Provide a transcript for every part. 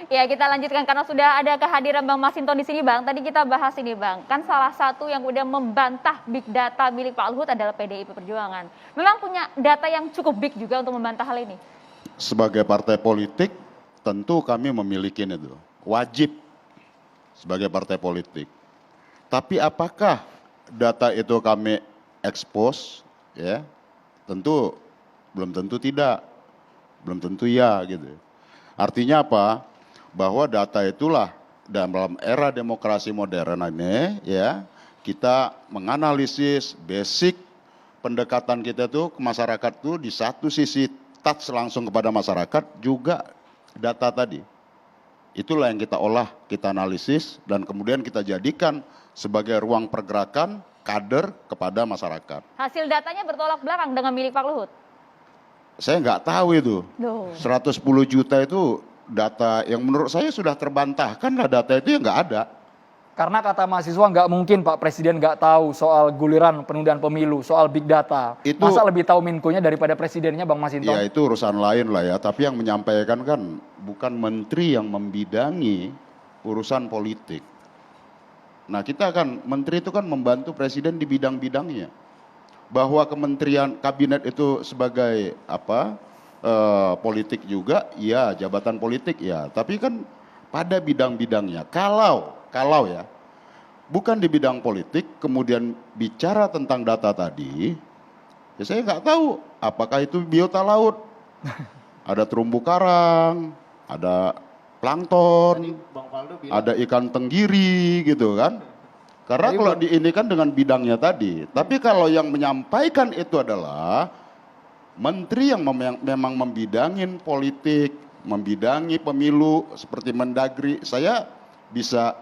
Ya, kita lanjutkan karena sudah ada kehadiran Bang Masinton di sini, Bang. Tadi kita bahas ini, Bang. Kan salah satu yang udah membantah big data milik Pak Luhut adalah PDIP Perjuangan. Memang punya data yang cukup big juga untuk membantah hal ini. Sebagai partai politik, tentu kami memiliki itu. Wajib sebagai partai politik. Tapi apakah data itu kami expose, ya? Tentu belum tentu tidak. Belum tentu ya gitu. Artinya apa? Bahwa data itulah dalam era demokrasi modern ini ya, kita menganalisis basic pendekatan kita tuh ke masyarakat tuh di satu sisi touch langsung kepada masyarakat juga data tadi. Itulah yang kita olah, kita analisis dan kemudian kita jadikan sebagai ruang pergerakan kader kepada masyarakat. Hasil datanya bertolak belakang dengan milik Pak Luhut. Saya nggak tahu itu. 110 juta itu data yang menurut saya sudah terbantahkan lah, data itu ya nggak ada. Karena kata mahasiswa nggak mungkin Pak Presiden nggak tahu soal guliran penundaan pemilu, soal big data. Masa lebih tahu Menko-nya daripada Presidennya, Bang Masinton? Ya itu urusan lain lah ya, tapi yang menyampaikan kan bukan menteri yang membidangi urusan politik. Nah kita kan, menteri itu kan membantu Presiden di bidang-bidangnya. Bahwa kementerian kabinet itu sebagai apa? Politik juga, ya jabatan politik ya. Tapi kan pada bidang-bidangnya, kalau ya, bukan di bidang politik, kemudian bicara tentang data tadi, ya saya nggak tahu apakah itu biota laut, ada terumbu karang, ada plankton, ada ikan tenggiri gitu kan. Karena kalau ini kan dengan bidangnya tadi, tapi kalau yang menyampaikan itu adalah menteri yang memang membidangin politik, membidangi pemilu seperti Mendagri, saya bisa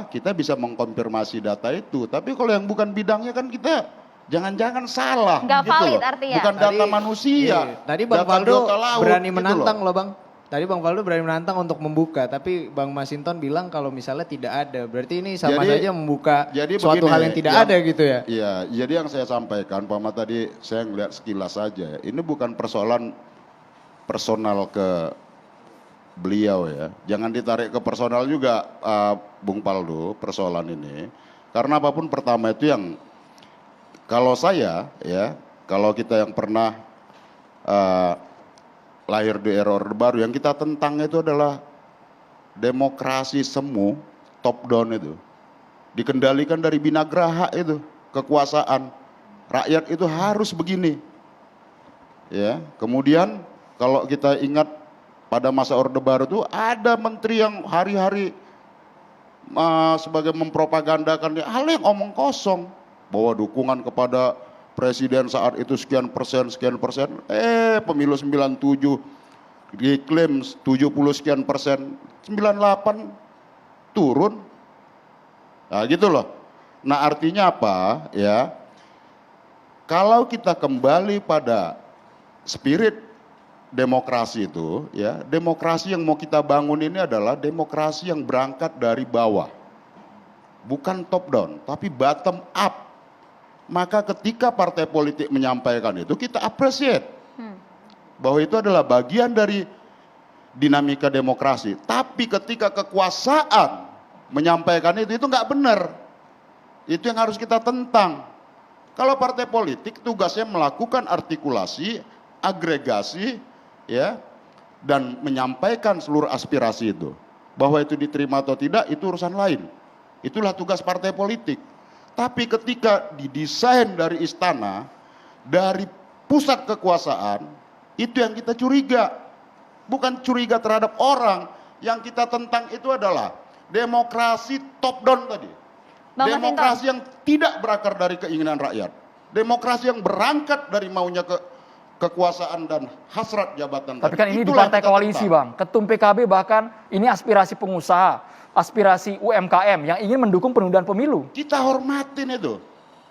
kita bisa mengkonfirmasi data itu. Tapi kalau yang bukan bidangnya kan kita jangan-jangan salah. Nggak gitu valid loh. artinya. Bukan data manusia. Tadi Bang Faldo berani menantang gitu loh Bang. Tadi Bang Faldo berani menantang untuk membuka, tapi Bang Masinton bilang kalau misalnya tidak ada. Berarti ini sama saja membuka suatu hal yang tidak ada gitu ya? Iya, jadi yang saya sampaikan, Pak Ahmad tadi saya ngelihat sekilas saja. Ini bukan persoalan personal ke beliau ya. Jangan ditarik ke personal juga Bung Faldo persoalan ini. Karena apapun pertama itu yang kalau saya ya, kalau kita yang pernah lahir di era Orde Baru, yang kita tentang itu adalah demokrasi semu, top down itu. Dikendalikan dari binagraha itu, kekuasaan. Rakyat itu harus begini. Ya, kemudian kalau kita ingat pada masa Orde Baru itu ada menteri yang hari-hari sebagai mempropagandakan hal yang omong kosong, bahwa dukungan kepada Presiden saat itu sekian persen, pemilu 97 diklaim 70 sekian persen, 98 turun. Nah gitu loh. Nah artinya apa ya, kalau kita kembali pada spirit demokrasi itu ya, demokrasi yang mau kita bangun ini adalah demokrasi yang berangkat dari bawah. Bukan top down, tapi bottom up. Maka ketika partai politik menyampaikan itu, kita appreciate bahwa itu adalah bagian dari dinamika demokrasi. Tapi ketika kekuasaan menyampaikan itu nggak benar. Itu yang harus kita tentang. Kalau partai politik tugasnya melakukan artikulasi, agregasi, ya, dan menyampaikan seluruh aspirasi itu. Bahwa itu diterima atau tidak, itu urusan lain. Itulah tugas partai politik. Tapi ketika didesain dari istana, dari pusat kekuasaan, itu yang kita curiga. Bukan curiga terhadap orang, yang kita tentang itu adalah demokrasi top down tadi. Demokrasi yang tidak berakar dari keinginan rakyat. Demokrasi yang berangkat dari maunya kekuasaan dan hasrat jabatan. Tapi kan ini di partai koalisi Bang, Ketum PKB bahkan ini aspirasi pengusaha, aspirasi UMKM yang ingin mendukung penundaan pemilu. Kita hormatin itu.